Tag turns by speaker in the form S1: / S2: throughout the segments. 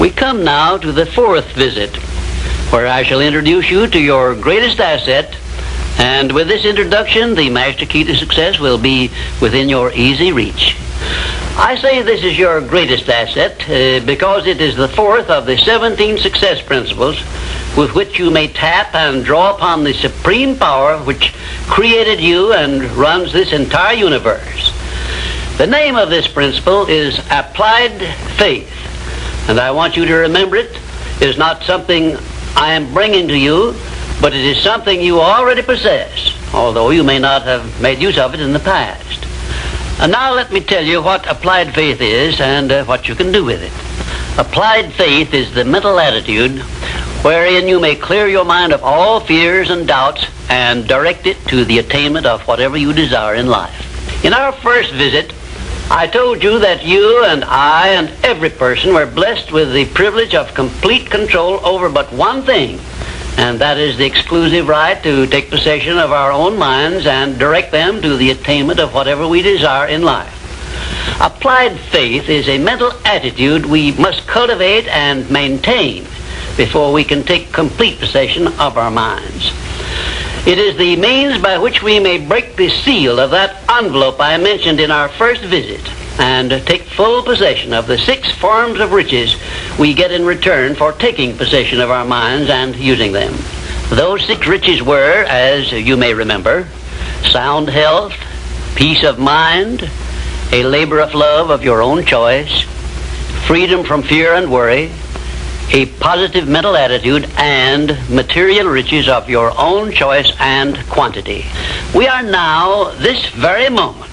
S1: We come now to the fourth visit, where I shall introduce you to your greatest asset, and with this introduction, the master key to success will be within your easy reach. I say this is your greatest asset because it is the fourth of the 17 success principles with which you may tap and draw upon the supreme power which created you and runs this entire universe. The name of this principle is applied faith, and I want you to remember it is not something I am bringing to you, but it is something you already possess, although you may not have made use of it in the past. And now let me tell you what applied faith is and what you can do with it. Applied faith is the mental attitude wherein you may clear your mind of all fears and doubts and direct it to the attainment of whatever you desire in life. In our first visit, I told you that you and I and every person were blessed with the privilege of complete control over but one thing, and that is the exclusive right to take possession of our own minds and direct them to the attainment of whatever we desire in life. Applied faith is a mental attitude we must cultivate and maintain before we can take complete possession of our minds. It is the means by which we may break the seal of that envelope I mentioned in our first visit and take full possession of the 6 forms of riches we get in return for taking possession of our minds and using them. Those 6 riches were, as you may remember, sound health, peace of mind, a labor of love of your own choice, freedom from fear and worry, a positive mental attitude, and material riches of your own choice and quantity. We are now, this very moment,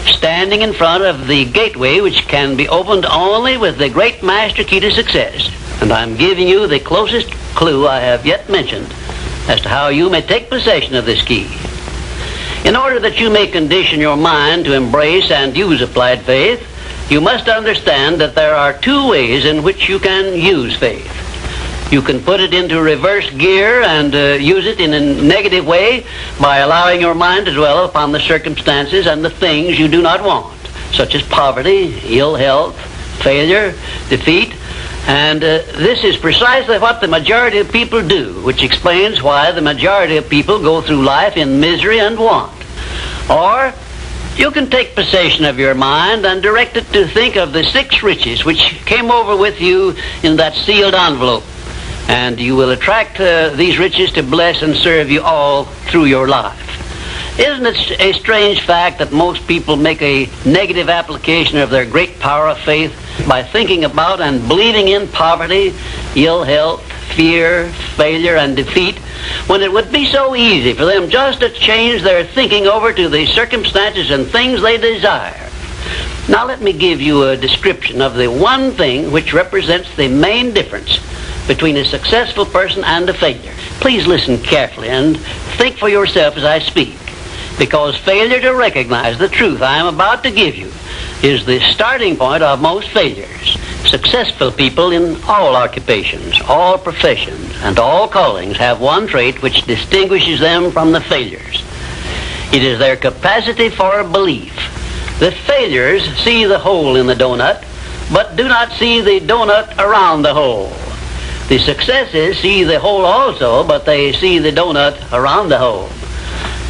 S1: standing in front of the gateway which can be opened only with the great master key to success. And I'm giving you the closest clue I have yet mentioned as to how you may take possession of this key. In order that you may condition your mind to embrace and use applied faith, you must understand that there are 2 ways in which you can use faith. You can put it into reverse gear and use it in a negative way by allowing your mind to dwell upon the circumstances and the things you do not want, such as poverty, ill health, failure, defeat. And this is precisely what the majority of people do, which explains why the majority of people go through life in misery and want. Or you can take possession of your mind and direct it to think of the 6 riches which came over with you in that sealed envelope. And you will attract these riches to bless and serve you all through your life. Isn't it a strange fact that most people make a negative application of their great power of faith by thinking about and believing in poverty, ill health, fear, failure, and defeat, when it would be so easy for them just to change their thinking over to the circumstances and things they desire? Now let me give you a description of the one thing which represents the main difference between a successful person and a failure. Please listen carefully and think for yourself as I speak, because failure to recognize the truth I am about to give you is the starting point of most failures. Successful people in all occupations, all professions, and all callings have one trait which distinguishes them from the failures. It is their capacity for belief. The failures see the hole in the donut, but do not see the donut around the hole. The successes see the hole also, but they see the donut around the hole.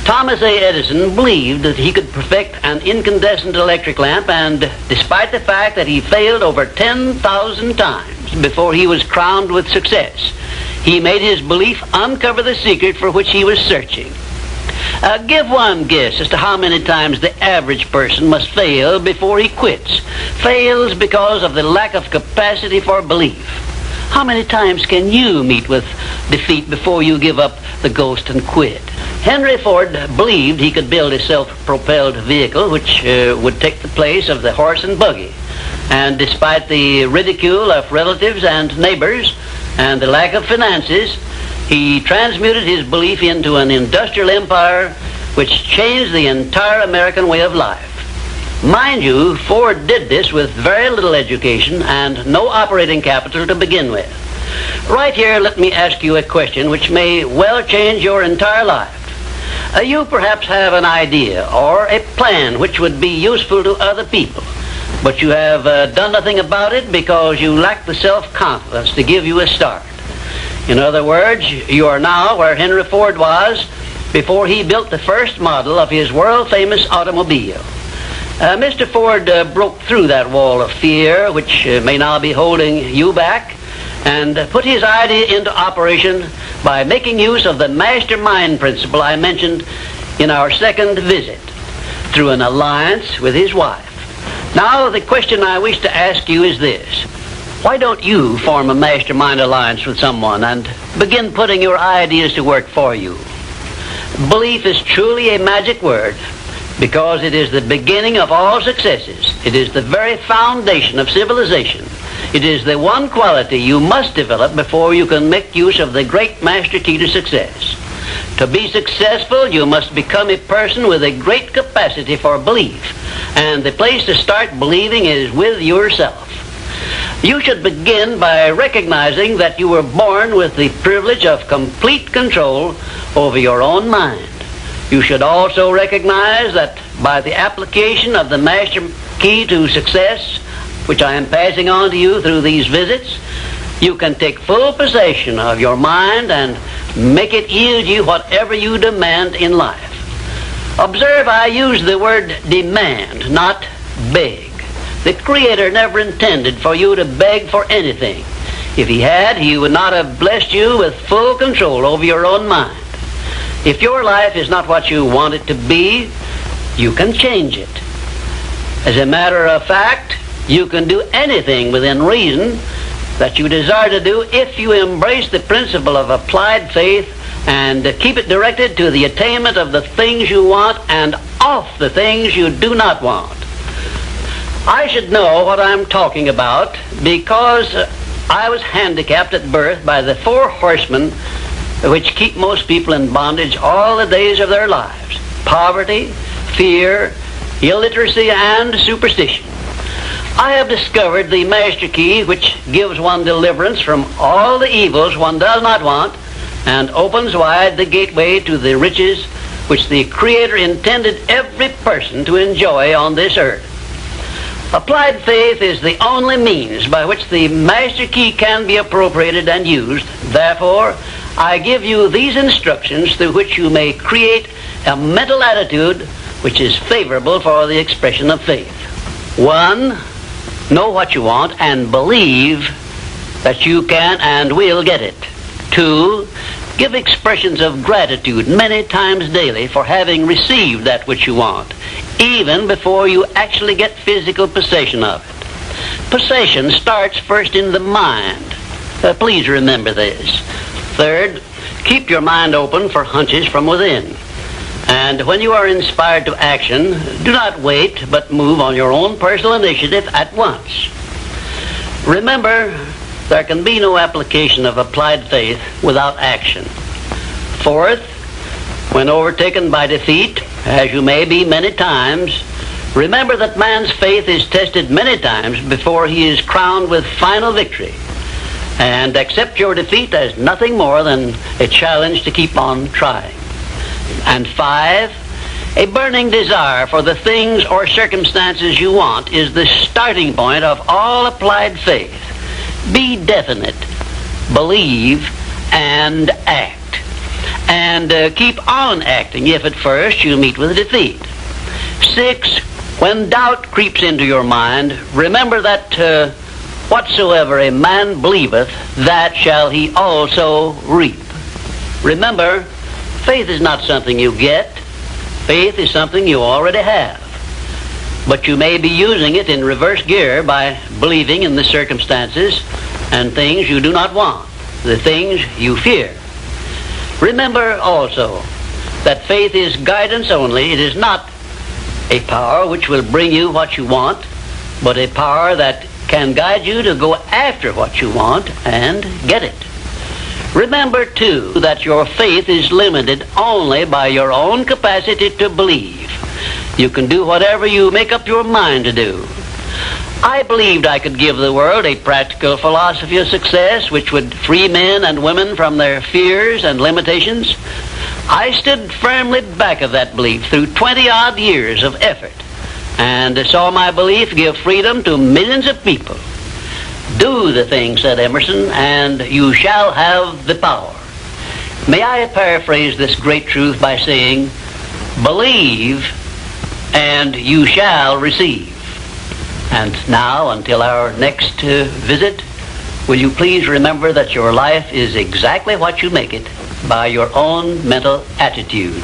S1: Thomas A. Edison believed that he could perfect an incandescent electric lamp, and despite the fact that he failed over 10,000 times before he was crowned with success, he made his belief uncover the secret for which he was searching. Give one guess as to how many times the average person must fail before he quits. Fails because of the lack of capacity for belief. How many times can you meet with defeat before you give up the ghost and quit? Henry Ford believed he could build a self-propelled vehicle which would take the place of the horse and buggy. And despite the ridicule of relatives and neighbors and the lack of finances, he transmuted his belief into an industrial empire which changed the entire American way of life. Mind you, Ford did this with very little education and no operating capital to begin with. Right here, let me ask you a question which may well change your entire life. You perhaps have an idea or a plan which would be useful to other people. but you have done nothing about it because you lack the self-confidence to give you a start. In other words, you are now where Henry Ford was before he built the first model of his world-famous automobile. Mr. Ford broke through that wall of fear, which may now be holding you back, and put his idea into operation by making use of the mastermind principle I mentioned in our second visit, through an alliance with his wife. Now, the question I wish to ask you is this. Why don't you form a mastermind alliance with someone and begin putting your ideas to work for you? Belief is truly a magic word because it is the beginning of all successes. It is the very foundation of civilization. It is the one quality you must develop before you can make use of the great master key to success. To be successful, you must become a person with a great capacity for belief. And the place to start believing is with yourself. You should begin by recognizing that you were born with the privilege of complete control over your own mind. You should also recognize that by the application of the master key to success, which I am passing on to you through these visits, you can take full possession of your mind and make it yield you whatever you demand in life. Observe, I use the word demand, not beg. The Creator never intended for you to beg for anything. If He had, He would not have blessed you with full control over your own mind. If your life is not what you want it to be, you can change it. As a matter of fact, you can do anything within reason that you desire to do if you embrace the principle of applied faith and keep it directed to the attainment of the things you want and off the things you do not want. I should know what I'm talking about because I was handicapped at birth by the four horsemen which keep most people in bondage all the days of their lives: poverty, fear, illiteracy, and superstition. I have discovered the master key which gives one deliverance from all the evils one does not want and opens wide the gateway to the riches which the Creator intended every person to enjoy on this earth. Applied faith is the only means by which the master key can be appropriated and used. Therefore, I give you these instructions through which you may create a mental attitude which is favorable for the expression of faith. 1. Know what you want and believe that you can and will get it. 2. Give expressions of gratitude many times daily for having received that which you want, even before you actually get physical possession of it. Possession starts first in the mind. Please remember this. 3rd, keep your mind open for hunches from within. And when you are inspired to action, do not wait, but move on your own personal initiative at once. Remember, there can be no application of applied faith without action. 4th, when overtaken by defeat, as you may be many times, remember that man's faith is tested many times before he is crowned with final victory. And accept your defeat as nothing more than a challenge to keep on trying. And 5, a burning desire for the things or circumstances you want is the starting point of all applied faith. Be definite, believe, and act. And keep on acting if at first you meet with defeat. 6, when doubt creeps into your mind, remember that whatsoever a man believeth, that shall he also reap. Remember, faith is not something you get. Faith is something you already have. But you may be using it in reverse gear by believing in the circumstances and things you do not want, the things you fear. Remember also that faith is guidance only. It is not a power which will bring you what you want, but a power that can guide you to go after what you want and get it. Remember, too, that your faith is limited only by your own capacity to believe. You can do whatever you make up your mind to do. I believed I could give the world a practical philosophy of success which would free men and women from their fears and limitations. I stood firmly back of that belief through 20-odd years of effort. and saw my belief give freedom to millions of people. Do the thing, said Emerson, and you shall have the power. May I paraphrase this great truth by saying, believe and you shall receive. And now, until our next visit, will you please remember that your life is exactly what you make it by your own mental attitude.